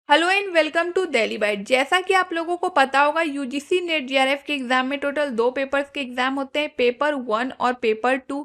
Hello and welcome to Delhi byte. जैसा कि आप लोगों को पता होगा यूजीसी नेट जेआरएफ के एग्जाम में टोटल 2 पेपर्स के एग्जाम होते हैं, पेपर 1 और पेपर 2।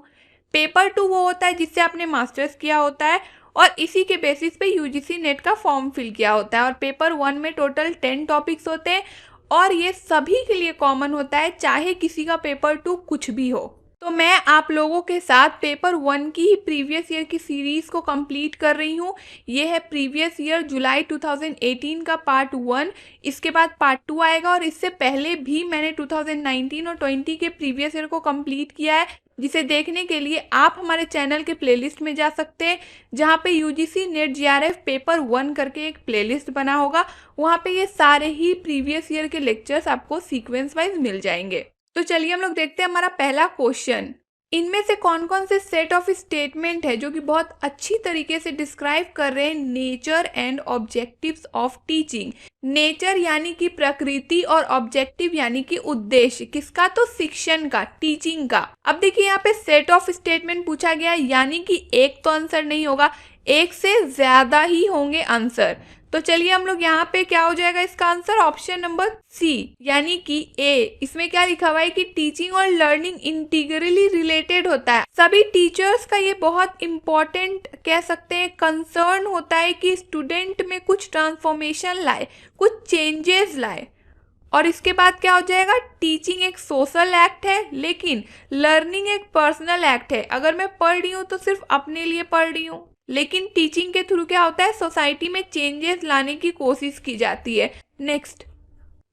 पेपर 2 वो होता है जिससे आपने मास्टर्स किया होता है और इसी के बेसिस पे यूजीसी नेट का फॉर्म फिल किया होता है। और पेपर 1 में टोटल 10 टॉपिक्स होते हैं और ये सभी के लिए कॉमन होता है, चाहे किसी का पेपर 2 कुछ भी हो। तो मैं आप लोगों के साथ पेपर 1 की ही प्रीवियस ईयर की सीरीज को कंप्लीट कर रही हूँ। ये है प्रीवियस ईयर जुलाई 2018 का पार्ट 1। इसके बाद पार्ट 2 आएगा और इससे पहले भी मैंने 2019 और 20 के प्रीवियस ईयर को कंप्लीट किया है, जिसे देखने के लिए आप हमारे चैनल के प्लेलिस्ट में जा सकते हैं, जहाँ पे यूजीसी नेट जेआरएफ पेपर 1 करके एक प्लेलिस्ट बना होगा। वहाँ पे ये सारे ही प्रीवियस ईयर के लेक्चर्स आपको सीक्वेंस वाइज मिल जाएंगे। तो चलिए हम लोग देखते हैं हमारा पहला क्वेश्चन। इनमें से कौन कौन से सेट ऑफ स्टेटमेंट है जो कि बहुत अच्छी तरीके से डिस्क्राइब कर रहे हैं nature and objectives of teaching. Nature यानी कि प्रकृति और ऑब्जेक्टिव यानी कि उद्देश्य किसका, तो शिक्षण का, टीचिंग का। अब देखिए यहाँ पे सेट ऑफ स्टेटमेंट पूछा गया यानी कि एक तो आंसर नहीं होगा, एक से ज्यादा ही होंगे आंसर। तो चलिए हम लोग यहाँ पे क्या हो जाएगा इसका आंसर, ऑप्शन नंबर सी यानी कि ए। इसमें क्या लिखा हुआ है कि टीचिंग और लर्निंग इंटीग्रली रिलेटेड होता है। सभी टीचर्स का ये बहुत इंपॉर्टेंट कह सकते हैं कंसर्न होता है कि स्टूडेंट में कुछ ट्रांसफॉर्मेशन लाए, कुछ चेंजेस लाए। और इसके बाद क्या हो जाएगा, टीचिंग एक सोशल एक्ट है लेकिन लर्निंग एक पर्सनल एक्ट है। अगर मैं पढ़ रही हूँ तो सिर्फ अपने लिए पढ़ रही हूँ, लेकिन टीचिंग के थ्रू क्या होता है, सोसाइटी में चेंजेस लाने की कोशिश की जाती है। नेक्स्ट,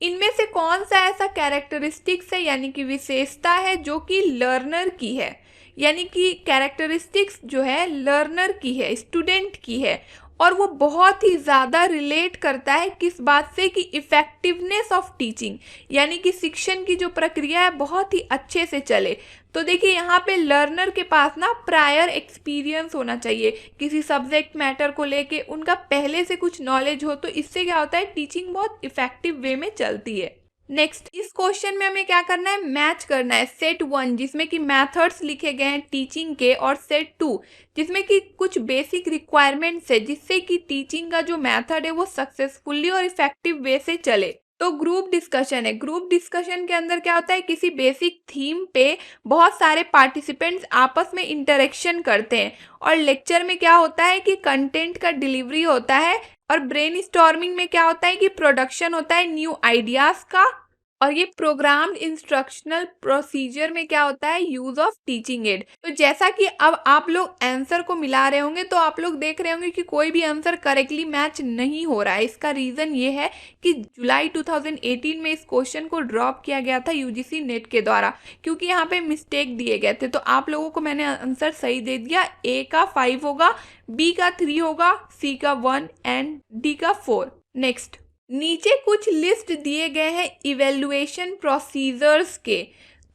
इनमें से कौन सा ऐसा कैरेक्टरिस्टिक्स है यानी कि विशेषता है जो कि लर्नर की है, यानी कि कैरेक्टरिस्टिक्स जो है लर्नर की है, स्टूडेंट की है, और वो बहुत ही ज़्यादा रिलेट करता है किस बात से कि इफेक्टिवनेस ऑफ टीचिंग, यानी कि शिक्षण की जो प्रक्रिया है बहुत ही अच्छे से चले। तो देखिए यहाँ पे लर्नर के पास ना प्रायर एक्सपीरियंस होना चाहिए, किसी सब्जेक्ट मैटर को लेके उनका पहले से कुछ नॉलेज हो, तो इससे क्या होता है टीचिंग बहुत इफेक्टिव वे में चलती है। नेक्स्ट, इस क्वेश्चन में हमें क्या करना है, मैच करना है सेट 1 जिसमें कि मेथड्स लिखे गए हैं टीचिंग के, और सेट 2 जिसमें कि कुछ बेसिक रिक्वायरमेंट्स है जिससे कि टीचिंग का जो मेथड है वो सक्सेसफुली और इफेक्टिव वे से चले। तो ग्रुप डिस्कशन है। ग्रुप डिस्कशन के अंदर क्या होता है, किसी बेसिक थीम पे बहुत सारे पार्टिसिपेंट्स आपस में इंटरेक्शन करते हैं। और लेक्चर में क्या होता है कि कंटेंट का डिलीवरी होता है, और ब्रेनस्टॉर्मिंग में क्या होता है कि प्रोडक्शन होता है न्यू आइडियाज का। और ये प्रोग्राम्ड इंस्ट्रक्शनल प्रोसीजर में क्या होता है, यूज ऑफ टीचिंग एड। तो जैसा कि अब आप लोग आंसर को मिला रहे होंगे तो आप लोग देख रहे होंगे कि कोई भी आंसर करेक्टली मैच नहीं हो रहा है। इसका रीजन ये है कि जुलाई 2018 में इस क्वेश्चन को ड्रॉप किया गया था यूजीसी नेट के द्वारा, क्योंकि यहाँ पे मिस्टेक दिए गए थे। तो आप लोगों को मैंने आंसर सही दे दिया, ए का 5 होगा, बी का 3 होगा, सी का 1 एंड डी का 4। नेक्स्ट, नीचे कुछ लिस्ट दिए गए हैं इवेल्युएशन प्रोसीजर्स के।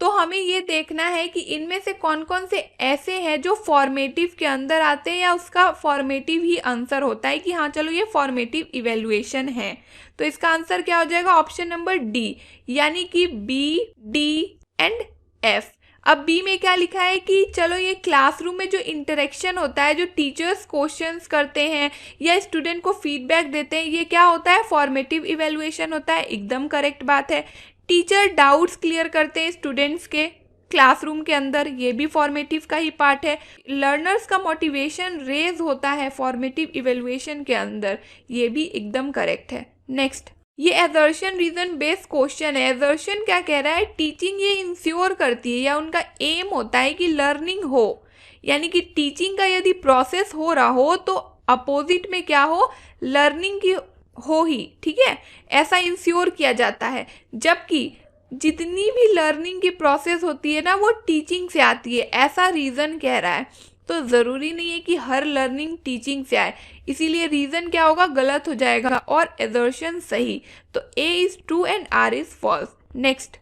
तो हमें ये देखना है कि इनमें से कौन कौन से ऐसे हैं जो फॉर्मेटिव के अंदर आते हैं या उसका फॉर्मेटिव ही आंसर होता है कि हाँ चलो ये फॉर्मेटिव इवेल्युएशन है। तो इसका आंसर क्या हो जाएगा, ऑप्शन नंबर डी यानी कि बी, डी एंड एफ। अब बी में क्या लिखा है कि चलो ये क्लासरूम में जो इंटरेक्शन होता है, जो टीचर्स क्वेश्चंस करते हैं या स्टूडेंट को फीडबैक देते हैं, ये क्या होता है, फॉर्मेटिव इवेल्युएशन होता है। एकदम करेक्ट बात है। टीचर डाउट्स क्लियर करते हैं स्टूडेंट्स के क्लासरूम के अंदर, ये भी फॉर्मेटिव का ही पार्ट है। लर्नर्स का मोटिवेशन रेज होता है फॉर्मेटिव इवेल्युएशन के अंदर, ये भी एकदम करेक्ट है। नेक्स्ट, ये एजर्शन रीजन बेस्ड क्वेश्चन है। एजर्शन क्या कह रहा है, टीचिंग ये इंश्योर करती है या उनका एम होता है कि लर्निंग हो, यानी कि टीचिंग का यदि प्रोसेस हो रहा हो तो अपोजिट में क्या हो, लर्निंग की हो ही, ठीक है, ऐसा इंश्योर किया जाता है। जबकि जितनी भी लर्निंग की प्रोसेस होती है ना वो टीचिंग से आती है, ऐसा रीजन कह रहा है। तो ज़रूरी नहीं है कि हर लर्निंग टीचिंग से आए, इसीलिए रीज़न क्या होगा, गलत हो जाएगा और एजर्शन सही। तो A is true and R is false. Next,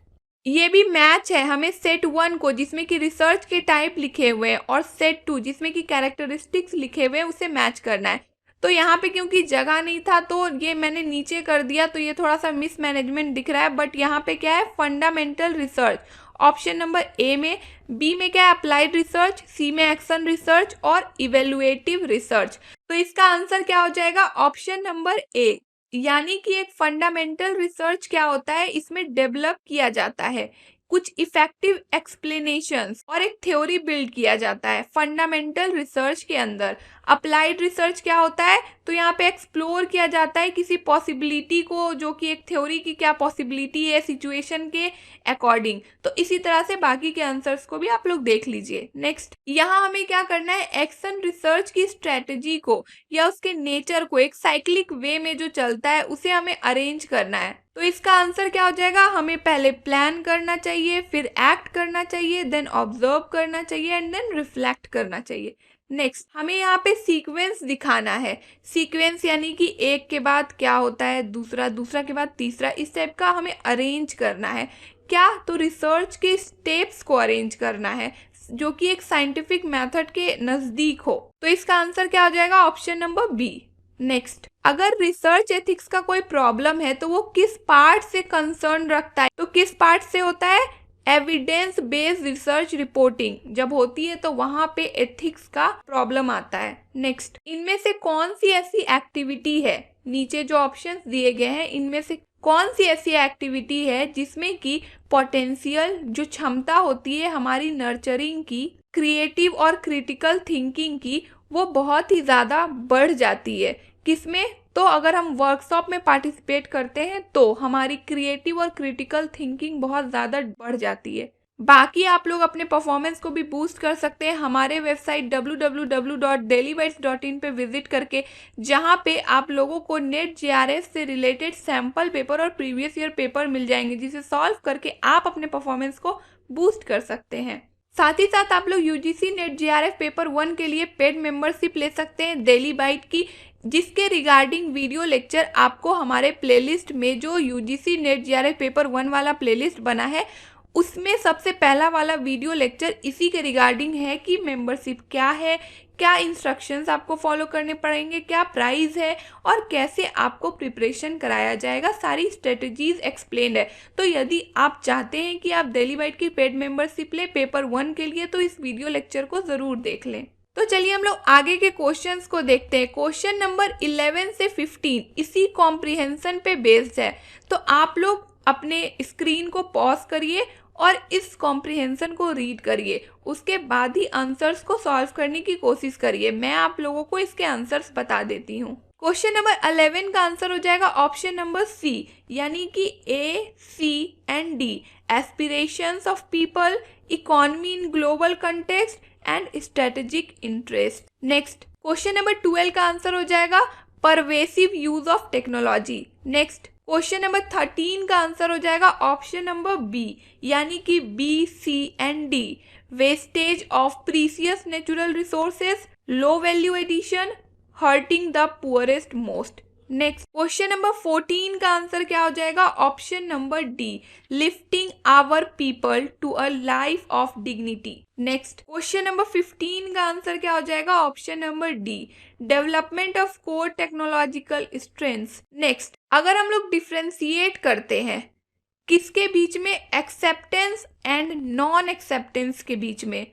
ये भी मैच है हमें सेट 1 को जिसमें कि रिसर्च के टाइप लिखे हुए हैं और सेट 2 जिसमें कि कैरेक्टरिस्टिक्स लिखे हुए हैं, उसे मैच करना है। तो यहाँ पे क्योंकि जगह नहीं था तो ये मैंने नीचे कर दिया, तो ये थोड़ा सा मिसमैनेजमेंट दिख रहा है। बट यहाँ पे क्या है, fundamental research option number A में, बी में क्या है, अप्लाइड रिसर्च, सी में एक्शन रिसर्च और इवेल्युएटिव रिसर्च। तो इसका आंसर क्या हो जाएगा, ऑप्शन नंबर ए। यानी कि एक फंडामेंटल रिसर्च क्या होता है, इसमें डेवलप किया जाता है कुछ इफेक्टिव एक्सप्लेनेशंस और एक थ्योरी बिल्ड किया जाता है फंडामेंटल रिसर्च के अंदर। अप्लाइड रिसर्च क्या होता है, तो यहाँ पे एक्सप्लोर किया जाता है किसी पॉसिबिलिटी को, जो कि एक थ्योरी की क्या पॉसिबिलिटी है सिचुएशन के अकॉर्डिंग। तो इसी तरह से बाकी के आंसर्स को भी आप लोग देख लीजिए। नेक्स्ट, यहाँ हमें क्या करना है, एक्शन रिसर्च की स्ट्रेटेजी को या उसके नेचर को एक साइक्लिक वे में जो चलता है उसे हमें अरेंज करना है। तो इसका आंसर क्या हो जाएगा, हमें पहले प्लान करना चाहिए, फिर एक्ट करना चाहिए, देन ऑब्जर्व करना चाहिए एंड देन रिफ्लेक्ट करना चाहिए। नेक्स्ट, हमें यहाँ पे सीक्वेंस दिखाना है। सीक्वेंस यानी कि एक के बाद क्या होता है दूसरा, दूसरा के बाद तीसरा, इस टाइप का हमें अरेंज करना है। क्या, तो रिसर्च के स्टेप्स को अरेंज करना है जो कि एक साइंटिफिक मेथड के नजदीक हो। तो इसका आंसर क्या हो जाएगा, ऑप्शन नंबर बी। नेक्स्ट, अगर रिसर्च एथिक्स का कोई प्रॉब्लम है तो वो किस पार्ट से कंसर्न रखता है, तो किस पार्ट से होता है, एविडेंस बेस्ड रिसर्च रिपोर्टिंग जब होती है तो वहां पे एथिक्स का प्रॉब्लम आता है। नेक्स्ट, इनमें से कौन सी ऐसी एक्टिविटी है, नीचे जो ऑप्शंस दिए गए हैं इनमें से कौन सी ऐसी एक्टिविटी है जिसमें कि पोटेंशियल जो क्षमता होती है हमारी नर्चरिंग की, क्रिएटिव और क्रिटिकल थिंकिंग की, वो बहुत ही ज़्यादा बढ़ जाती है। किसमें, तो अगर हम वर्कशॉप में पार्टिसिपेट करते हैं तो हमारी क्रिएटिव और क्रिटिकल थिंकिंग बहुत ज़्यादा बढ़ जाती है। बाकी आप लोग अपने परफॉर्मेंस को भी बूस्ट कर सकते हैं हमारे वेबसाइट www.delhibytes.in पे विजिट करके, जहां पे आप लोगों को नेट जेआरएफ से रिलेटेड सैंपल पेपर और प्रीवियस ईयर पेपर मिल जाएंगे, जिसे सॉल्व करके आप अपने परफॉर्मेंस को बूस्ट कर सकते हैं। साथ ही साथ आप लोग यूजीसी नेट जेआरएफ पेपर 1 के लिए पेड मेंबरशिप ले सकते हैं डेली बाइट की, जिसके रिगार्डिंग वीडियो लेक्चर आपको हमारे प्लेलिस्ट में, जो यूजीसी नेट जेआरएफ पेपर 1 वाला प्लेलिस्ट बना है उसमें सबसे पहला वाला वीडियो लेक्चर इसी के रिगार्डिंग है कि मेंबरशिप क्या है, क्या इंस्ट्रक्शंस आपको फॉलो करने पड़ेंगे, क्या प्राइस है और कैसे आपको प्रिपरेशन कराया जाएगा, सारी स्ट्रेटजीज एक्सप्लेन्ड है। तो यदि आप चाहते हैं कि आप डेली बाइट की पेड मेंबरशिप ले पेपर 1 के लिए तो इस वीडियो लेक्चर को ज़रूर देख लें। तो चलिए हम लोग आगे के क्वेश्चंस को देखते हैं। क्वेश्चन नंबर 11 से 15 इसी कॉम्प्रिहेंशन पे बेस्ड है। तो आप लोग अपने स्क्रीन को पॉज करिए और इस कॉम्प्रिहेंशन को रीड करिए, उसके बाद ही आंसर्स को सॉल्व करने की कोशिश करिए। मैं आप लोगों को इसके आंसर्स बता देती हूँ। क्वेश्चन नंबर 11 का आंसर हो जाएगा ऑप्शन नंबर सी, यानी कि A, C and D, aspirations of people, economy in global context and strategic interest. Next, question number 12 का आंसर हो जाएगा pervasive use of technology. Next, question number 13 का answer हो जाएगा ऑप्शन नंबर बी, यानी कि B, C and D, wastage of precious natural resources, low value addition, hurting the poorest most. Next, question number 14 का answer क्या हो जाएगा, option number D, lifting our people to a life of dignity. Next, question number 15 का answer क्या हो जाएगा, option number D, development of core technological strengths. Next, अगर हम लोग डिफ्रेंशिएट करते हैं किसके बीच में, एक्सेप्टेंस एंड नॉन एक्सेप्टेंस के बीच में,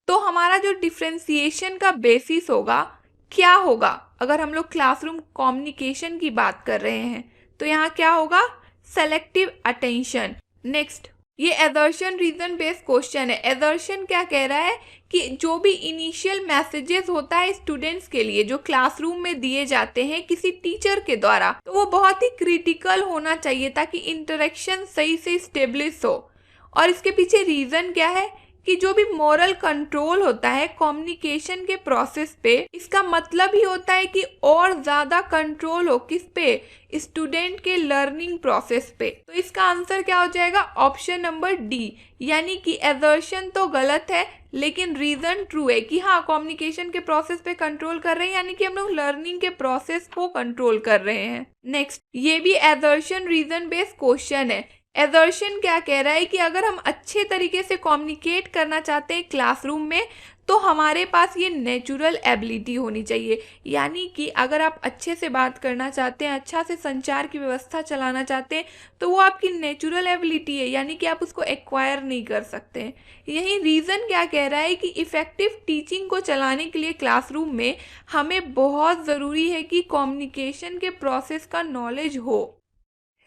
तो हमारा जो डिफ्रेंशिएशन का बेसिस होगा क्या होगा। अगर हम लोग क्लासरूम कम्युनिकेशन की बात कर रहे हैं तो यहाँ क्या होगा, सेलेक्टिव अटेंशन। नेक्स्ट, ये एजर्शन रीजन बेस्ड क्वेश्चन है। एजर्शन क्या कह रहा है कि जो भी इनिशियल मैसेजेस होता है स्टूडेंट्स के लिए जो क्लासरूम में दिए जाते हैं किसी टीचर के द्वारा, तो वो बहुत ही क्रिटिकल होना चाहिए ताकि इंटरेक्शन सही से स्टेब्लिश हो। और इसके पीछे रीजन क्या है कि जो भी मोरल कंट्रोल होता है कम्युनिकेशन के प्रोसेस पे, इसका मतलब ही होता है कि और ज़्यादा कंट्रोल हो किस पे, स्टूडेंट के लर्निंग प्रोसेस पे। तो इसका आंसर क्या हो जाएगा, ऑप्शन नंबर डी, यानी कि एजर्शन तो गलत है लेकिन रीजन ट्रू है कि हाँ कम्युनिकेशन के प्रोसेस पे कंट्रोल कर रहे हैं, यानी कि हम लोग लर्निंग के प्रोसेस को कंट्रोल कर रहे हैं। नेक्स्ट, ये भी एजर्शन रीजन बेस्ड क्वेश्चन है एजर्शन क्या कह रहा है कि अगर हम अच्छे तरीके से कम्युनिकेट करना चाहते हैं क्लासरूम में तो हमारे पास ये नेचुरल एबिलिटी होनी चाहिए। यानी कि अगर आप अच्छे से बात करना चाहते हैं, अच्छा से संचार की व्यवस्था चलाना चाहते हैं, तो वो आपकी नेचुरल एबिलिटी है, यानी कि आप उसको एक्वायर नहीं कर सकते हैं। यही रीज़न क्या कह रहा है कि इफ़ेक्टिव टीचिंग को चलाने के लिए क्लासरूम में हमें बहुत ज़रूरी है कि कम्युनिकेशन के प्रोसेस का नॉलेज हो।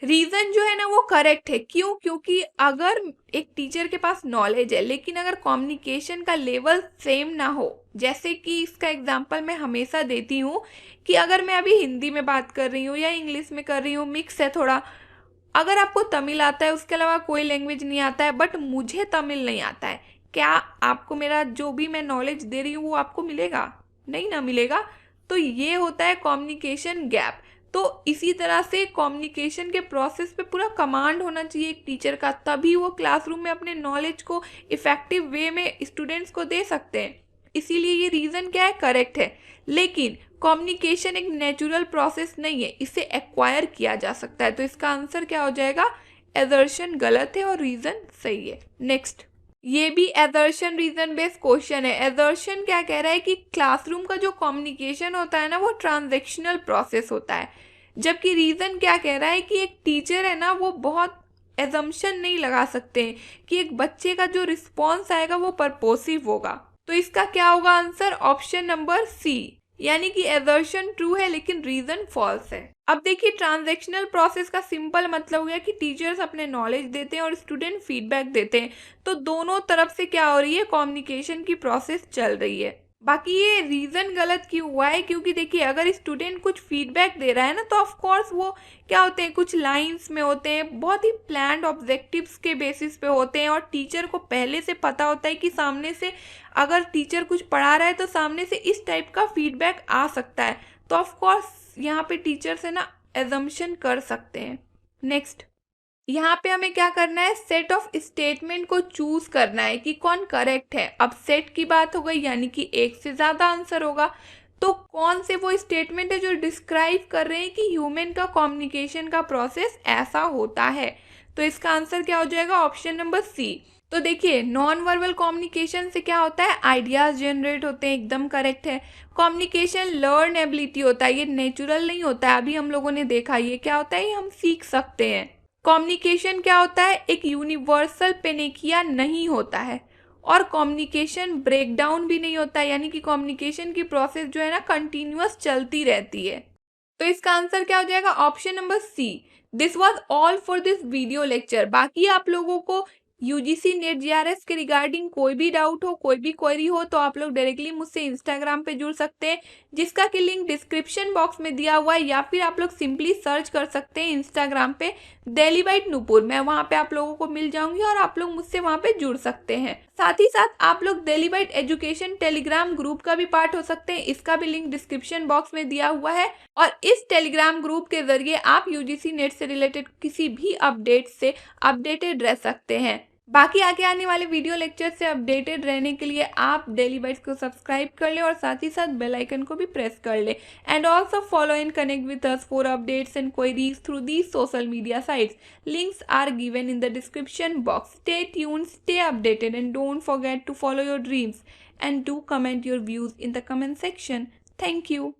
रीज़न जो है ना वो करेक्ट है। क्यों? क्योंकि अगर एक टीचर के पास नॉलेज है लेकिन अगर कम्युनिकेशन का लेवल सेम ना हो, जैसे कि इसका एग्जांपल मैं हमेशा देती हूँ कि अगर मैं अभी हिंदी में बात कर रही हूँ या इंग्लिश में कर रही हूँ, मिक्स है थोड़ा। अगर आपको तमिल आता है, उसके अलावा कोई लैंग्वेज नहीं आता है, बट मुझे तमिल नहीं आता है, क्या आपको मेरा जो भी मैं नॉलेज दे रही हूँ वो आपको मिलेगा? नहीं ना मिलेगा। तो ये होता है कम्युनिकेशन गैप। तो इसी तरह से कम्युनिकेशन के प्रोसेस पे पूरा कमांड होना चाहिए एक टीचर का, तभी वो क्लासरूम में अपने नॉलेज को इफ़ेक्टिव वे में स्टूडेंट्स को दे सकते हैं। इसीलिए ये रीज़न क्या है, करेक्ट है। लेकिन कम्युनिकेशन एक नेचुरल प्रोसेस नहीं है, इसे एक्वायर किया जा सकता है। तो इसका आंसर क्या हो जाएगा? एजर्शन गलत है और रीज़न सही है। नेक्स्ट, ये भी एजर्शन रीजन बेस्ड क्वेश्चन है। एजर्शन क्या कह रहा है कि क्लासरूम का जो कम्युनिकेशन होता है ना वो ट्रांजैक्शनल प्रोसेस होता है, जबकि रीजन क्या कह रहा है कि एक टीचर है ना वो बहुत एजम्पशन नहीं लगा सकते हैं कि एक बच्चे का जो रिस्पॉन्स आएगा वो परपोसिव होगा। तो इसका क्या होगा आंसर? ऑप्शन नंबर सी, यानी कि एजर्शन ट्रू है लेकिन रीजन फॉल्स है। अब देखिए, ट्रांजैक्शनल प्रोसेस का सिंपल मतलब हो गया कि टीचर्स अपने नॉलेज देते हैं और स्टूडेंट फीडबैक देते हैं। तो दोनों तरफ से क्या हो रही है, कम्युनिकेशन की प्रोसेस चल रही है। बाकी ये रीज़न गलत क्यों हुआ है? क्योंकि देखिए, अगर स्टूडेंट कुछ फीडबैक दे रहा है ना तो ऑफ कोर्स वो क्या होते हैं, कुछ लाइंस में होते हैं, बहुत ही प्लान्ड ऑब्जेक्टिव्स के बेसिस पे होते हैं, और टीचर को पहले से पता होता है कि सामने से अगर टीचर कुछ पढ़ा रहा है तो सामने से इस टाइप का फीडबैक आ सकता है। तो ऑफ कोर्स यहाँ पे टीचर से ना एजम्पशन कर सकते हैं। नेक्स्ट, यहाँ पे हमें क्या करना है, सेट ऑफ स्टेटमेंट को चूज करना है कि कौन करेक्ट है। अब सेट की बात हो गई यानी कि एक से ज़्यादा आंसर होगा। तो कौन से वो स्टेटमेंट है जो डिस्क्राइब कर रहे हैं कि ह्यूमन का कम्युनिकेशन का प्रोसेस ऐसा होता है? तो इसका आंसर क्या हो जाएगा? Option number C. तो देखिए, नॉन वर्बल कम्युनिकेशन से क्या होता है, आइडियाज जनरेट होते हैं, एकदम करेक्ट है। कम्युनिकेशन लर्न एबिलिटी होता है, ये नेचुरल नहीं होता है। अभी हम लोगों ने देखा ये क्या होता है, ये हम सीख सकते हैं। कम्युनिकेशन क्या होता है, एक यूनिवर्सल पेनेकिया नहीं होता है, और कम्युनिकेशन ब्रेकडाउन भी नहीं होता है, यानी कि कम्युनिकेशन की प्रोसेस जो है ना कंटिन्यूअस चलती रहती है। तो इसका आंसर क्या हो जाएगा? Option number C. This was all for this video lecture. बाकी आप लोगों को यूजीसी नेट जीआरएफ के रिगार्डिंग कोई भी डाउट हो, कोई भी क्वेरी हो, तो आप लोग डायरेक्टली मुझसे इंस्टाग्राम पे जुड़ सकते हैं, जिसका कि लिंक डिस्क्रिप्शन बॉक्स में दिया हुआ है, या फिर आप लोग सिंपली सर्च कर सकते हैं इंस्टाग्राम पे दिल्ली बाइट नूपुर। मैं वहाँ पे आप लोगों को मिल जाऊंगी और आप लोग मुझसे वहाँ पे जुड़ सकते हैं। साथ ही साथ आप लोग Delhi byte education Telegram group का भी पार्ट हो सकते हैं, इसका भी लिंक डिस्क्रिप्शन बॉक्स में दिया हुआ है, और इस टेलीग्राम ग्रुप के जरिए आप यूजीसी नेट से रिलेटेड किसी भी अपडेट से अपडेटेड रह सकते हैं। बाकी आगे आने वाले वीडियो लेक्चर से अपडेटेड रहने के लिए आप डेली बाइट्स को सब्सक्राइब कर ले और साथ ही साथ बेल आइकन को भी प्रेस कर ले, and also follow and connect with us for updates and queries through these social media sites. Links are given in the description box. Stay tuned, stay updated, and don't forget to follow your dreams, and do comment your views in the comment section. Thank you.